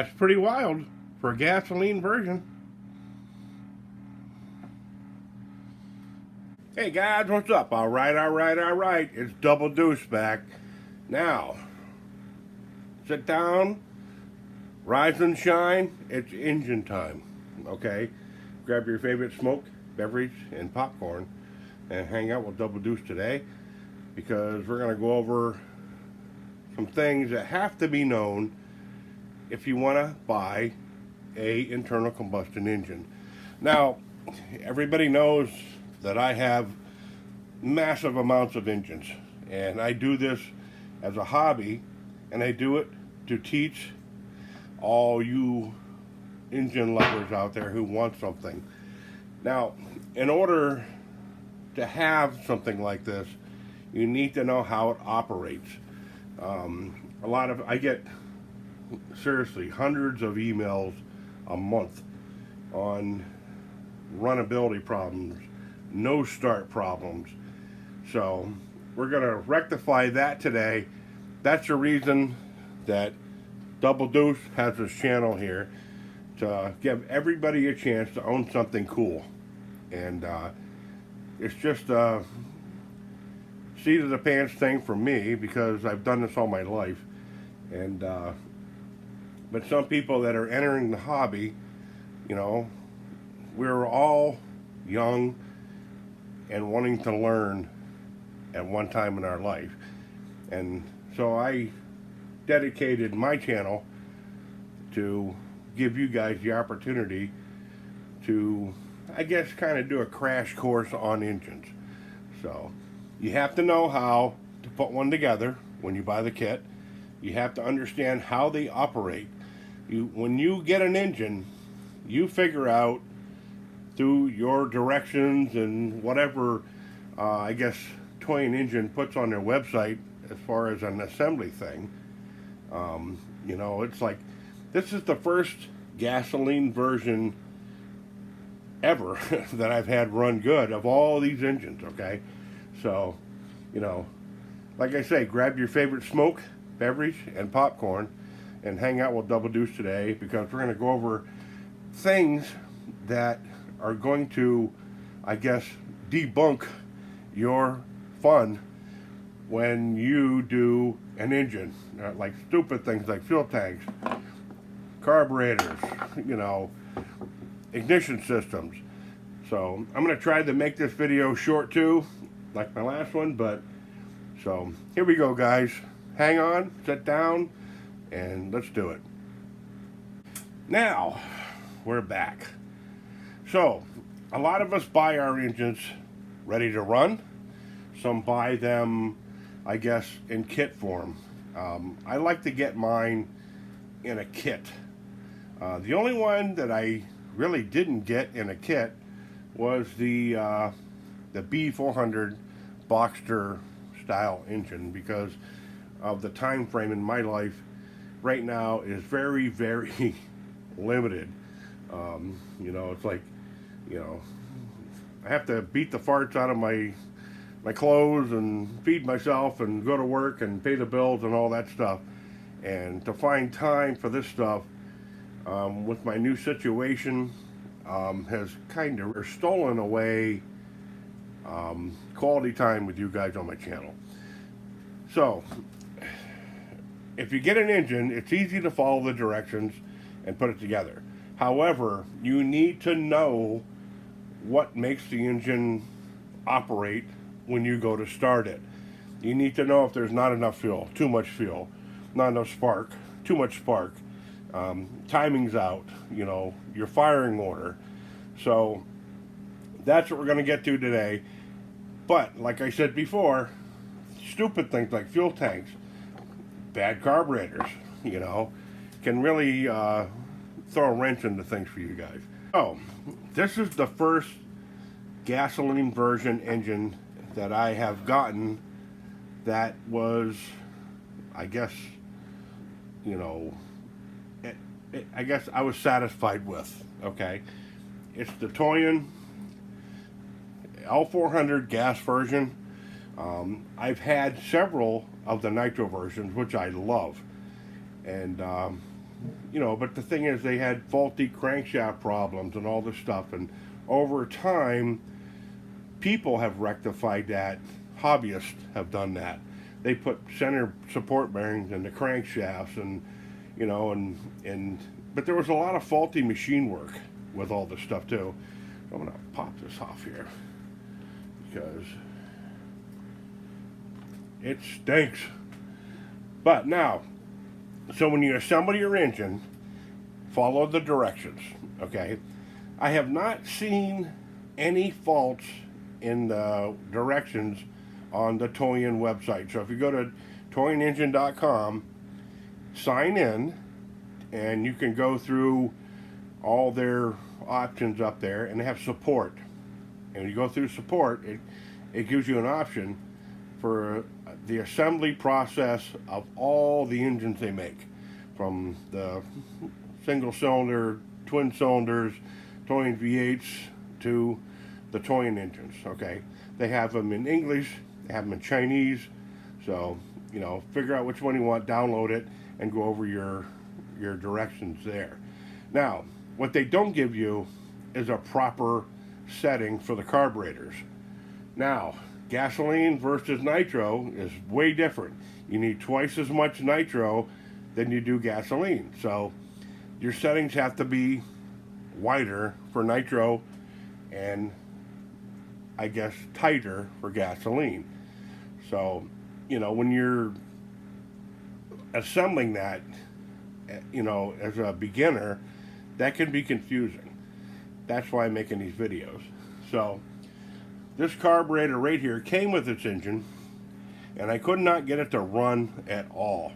That's pretty wild for a gasoline version. Hey guys, what's up? All right. It's Double Deuce back. Now, sit down, rise and shine. It's engine time. Okay? Grab your favorite smoke, beverage, and popcorn and hang out with Double Deuce today because we're going to go over some things that have to be known if you want to buy a internal combustion engine. Now, everybody knows that I have massive amounts of engines, and I do this as a hobby, and I do it to teach all you engine lovers out there who want something. Now, in order to have something like this, you need to know how it operates. I get seriously hundreds of emails a month on runnability problems, no start problems. So we're going to rectify that today. That's the reason that Double Deuce has this channel here, to give everybody a chance to own something cool. And it's just a seat of the pants thing for me because I've done this all my life. And but some people that are entering the hobby, you know, we're all young and wanting to learn at one time in our life. And so I dedicated my channel to give you guys the opportunity to, I guess, kind of do a crash course on engines. So you have to know how to put one together when you buy the kit. You have to understand how they operate. When you get an engine, you figure out through your directions and whatever, I guess, Toyan Engine puts on their website as far as an assembly thing. You know, it's like, this is the first gasoline version ever that I've had run good of all these engines, okay? So, you know, like I say, grab your favorite smoke, beverage, and popcorn and hang out with Double Deuce today because we're going to go over things that are going to, I guess, debunk your fun when you do an engine. Like stupid things like fuel tanks, carburetors, you know, ignition systems. So I'm going to try to make this video short too, like my last one, but so here we go, guys. Hang on, sit down, and let's do it. Now, we're back. So, a lot of us buy our engines ready to run. Some buy them, I guess, in kit form. I like to get mine in a kit. The only one that I really didn't get in a kit was the B400 Boxster style engine because of the time frame in my life right now is very, very limited. You know, it's like, you know, I have to beat the farts out of my clothes and feed myself and go to work and pay the bills and all that stuff. And to find time for this stuff with my new situation has kind of stolen away quality time with you guys on my channel. So, if you get an engine, it's easy to follow the directions and put it together. However, you need to know what makes the engine operate when you go to start it. You need to know if there's not enough fuel, too much fuel, not enough spark, too much spark, timing's out, you know, your firing order. So that's what we're going to get to today. But like I said before, stupid things like fuel tanks, bad carburetors, you know, can really throw a wrench into things for you guys. So, this is the first gasoline version engine that I have gotten that was, I guess, you know, I guess I was satisfied with, okay? It's the Toyan L-400Gas version. I've had several of the nitro versions, which I love. And but the thing is, they had faulty crankshaft problems and all this stuff, and over time, people have rectified that. Hobbyists have done that. They put center support bearings in the crankshafts, and but there was a lot of faulty machine work with all this stuff too. I'm gonna pop this off here because it stinks. But now, so when you assemble your engine, follow the directions, okay? I have not seen any faults in the directions on the Toyan website. So if you go to toyanengine.com, sign in, and you can go through all their options up there, and they have support. And when you go through support, it gives you an option for the assembly process of all the engines they make, from the single cylinder, twin cylinders, Toyan V8s to the Toyan engines. Okay, they have them in English, they have them in Chinese, so figure out which one you want, download it, and go over your directions there. Now, what they don't give you is a proper setting for the carburetors. Now, gasoline versus nitro is way different. You need twice as much nitro than you do gasoline. So your settings have to be wider for nitro and I guess tighter for gasoline. So, when you're assembling that, as a beginner, that can be confusing. That's why I'm making these videos. So, this carburetor right here came with its engine, and I could not get it to run at all.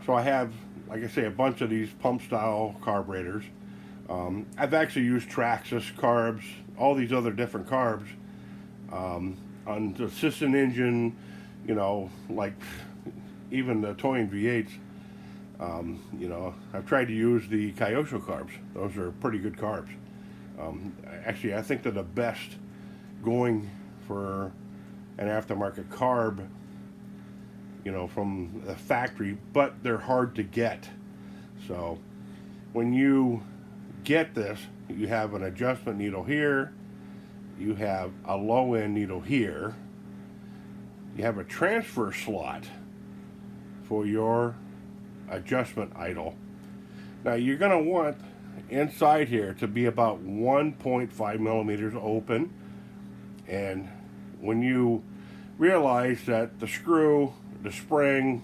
So I have, like I say, a bunch of these pump style carburetors. I've actually used Traxxas carbs, all these other different carbs on the Sisson engine, like even the Toyan V8s. I've tried to use the Kyosho carbs. Those are pretty good carbs. Actually, I think they're the best going for an aftermarket carb, from the factory, but they're hard to get. So when you get this, you have an adjustment needle here, you have a low end needle here, you have a transfer slot for your adjustment idle. Now you're going to want inside here to be about 1.5 millimeters open, and when you realize that the screw, the spring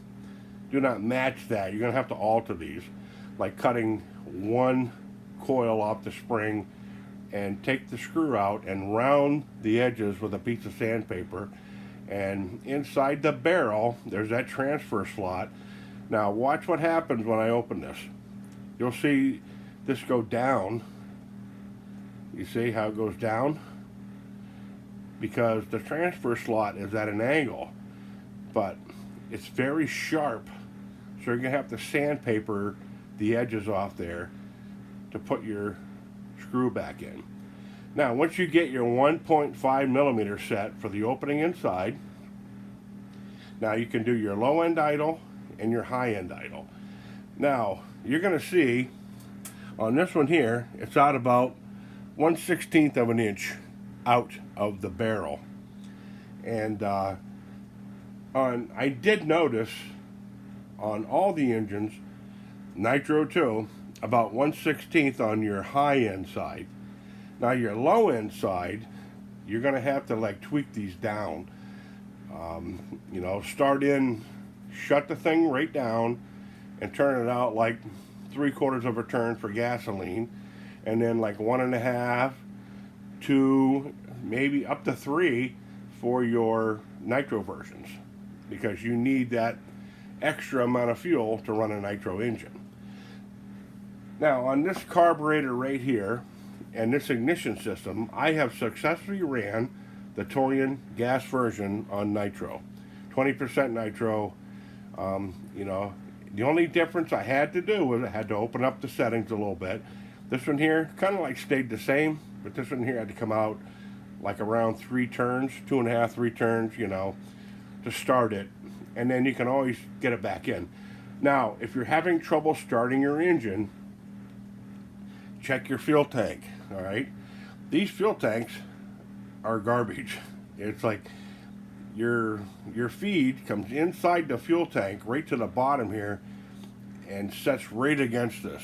do not match that, you're going to have to alter these, like cutting one coil off the spring and take the screw out and round the edges with a piece of sandpaper. And inside the barrel there's that transfer slot. Now watch what happens when I open this. You'll see this go down. You see how it goes down? Because the transfer slot is at an angle, but it's very sharp, so you're going to have to sandpaper the edges off there to put your screw back in. Now once you get your 1.5 millimeter set for the opening inside, now you can do your low end idle and your high end idle. Now you're going to see on this one here, it's out about 1/16 of an inch out of the barrel. And I did notice on all the engines, nitro too, about 1/16 on your high end side. Now your low end side, you're going to have to like tweak these down. Start in, shut the thing right down and turn it out like 3/4 of a turn for gasoline, and then like 1.5, 2, maybe up to 3 for your nitro versions, because you need that extra amount of fuel to run a nitro engine. Now on this carburetor right here and this ignition system, I have successfully ran the Toyan gas version on nitro, 20% nitro. The only difference I had to do was I had to open up the settings a little bit. This one here kind of like stayed the same, but this one here had to come out like around 3 turns, 2.5, 3 turns, to start it, and then you can always get it back in. Now, if you're having trouble starting your engine, check your fuel tank, all right? These fuel tanks are garbage. It's like your feed comes inside the fuel tank right to the bottom here and sets right against this.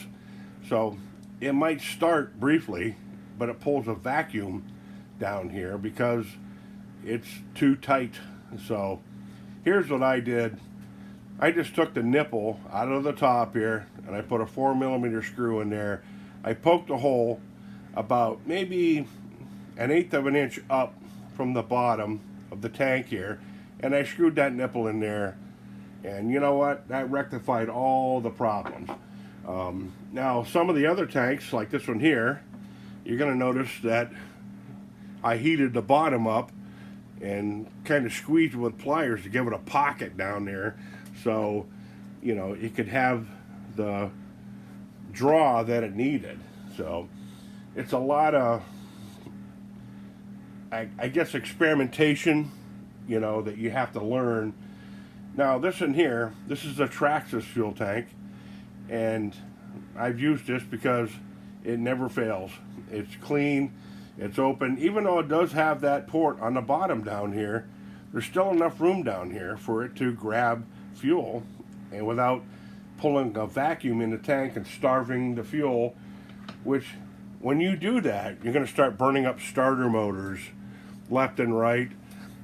So it might start briefly, but it pulls a vacuum down here because it's too tight. So here's what I did. I just took the nipple out of the top here and I put a 4mm screw in there. I poked a hole about maybe 1/8 of an inch up from the bottom of the tank here, and I screwed that nipple in there, and you know what, that rectified all the problems. Now some of the other tanks, like this one here, you're going to notice that I heated the bottom up and kind of squeezed it with pliers to give it a pocket down there, so you know it could have the draw that it needed. So it's a lot of, I guess, experimentation, you know, that you have to learn. Now this in here, this is a Traxxas fuel tank, and I've used this because it never fails. It's clean, it's open. Even though it does have that port on the bottom down here, there's still enough room down here for it to grab fuel, and without pulling a vacuum in the tank and starving the fuel, which when you do that, you're going to start burning up starter motors left and right,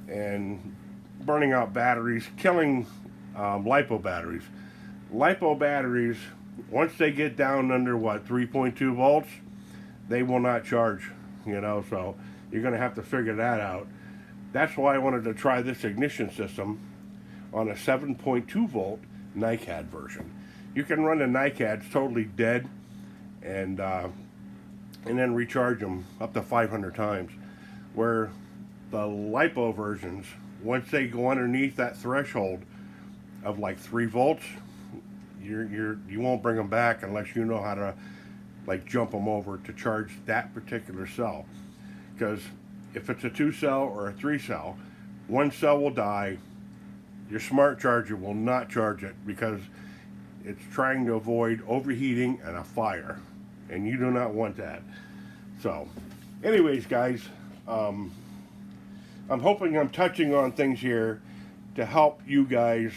and burning out batteries, killing LiPo batteries. LiPo batteries, once they get down under 3.2 volts, they will not charge, you know, so you're going to have to figure that out. That's why I wanted to try this ignition system on a 7.2 volt NiCad version. You can run the NiCads totally dead and then recharge them up to 500 times, where the LiPo versions, once they go underneath that threshold of like 3 volts, you won't bring them back unless you know how to like jump them over to charge that particular cell. Because if it's a 2-cell or a 3-cell, one cell will die. Your smart charger will not charge it because it's trying to avoid overheating and a fire, and you do not want that. So anyways, guys, I'm hoping I'm touching on things here to help you guys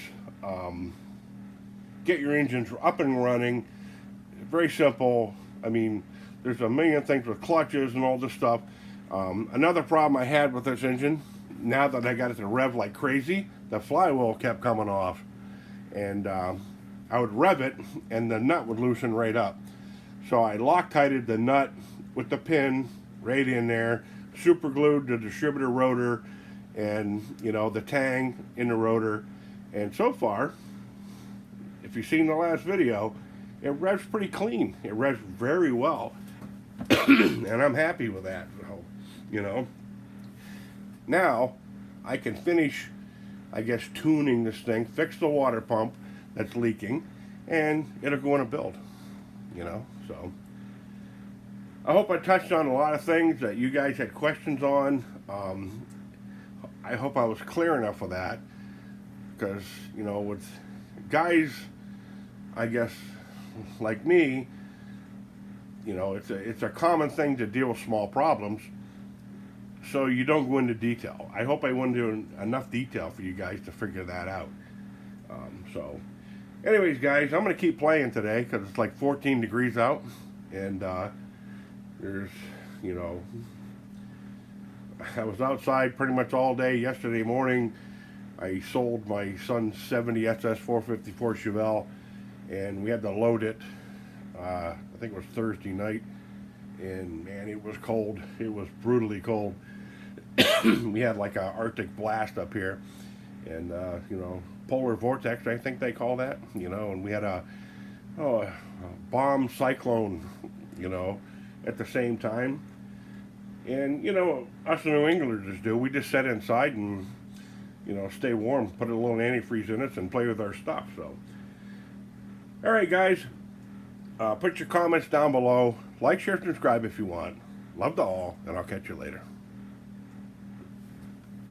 get your engines up and running. Very simple. I mean, there's a million things with clutches and all this stuff. Another problem I had with this engine, now that I got it to rev like crazy, the flywheel kept coming off, and I would rev it and the nut would loosen right up. So I Loctited the nut with the pin right in there, super glued the distributor rotor and, you know, the tang in the rotor, and so far, if you've seen the last video, it revs pretty clean. It revs very well, and I'm happy with that. So, you know, now I can finish, I guess, tuning this thing, fix the water pump that's leaking, and it'll go in a build, you know. So I hope I touched on a lot of things that you guys had questions on. I hope I was clear enough for that, because, you know, with guys, I guess, like me, you know, it's a common thing to deal with small problems, so you don't go into detail. I hope I went into enough detail for you guys to figure that out. So anyways, guys, I'm going to keep playing today because it's like 14 degrees out, and there's, you know, I was outside pretty much all day yesterday morning. I sold my son's 70 SS 454 Chevelle, and we had to load it, I think it was Thursday night, and man, it was cold. It was brutally cold. We had like a Arctic blast up here, and you know, polar vortex, I think they call that, you know, and we had a bomb cyclone, you know, at the same time. And, you know, us New Englanders do, we just sit inside and, you know, stay warm, put a little antifreeze in us and play with our stuff. So, all right, guys, put your comments down below. Like, share, subscribe if you want. Love to all, and I'll catch you later.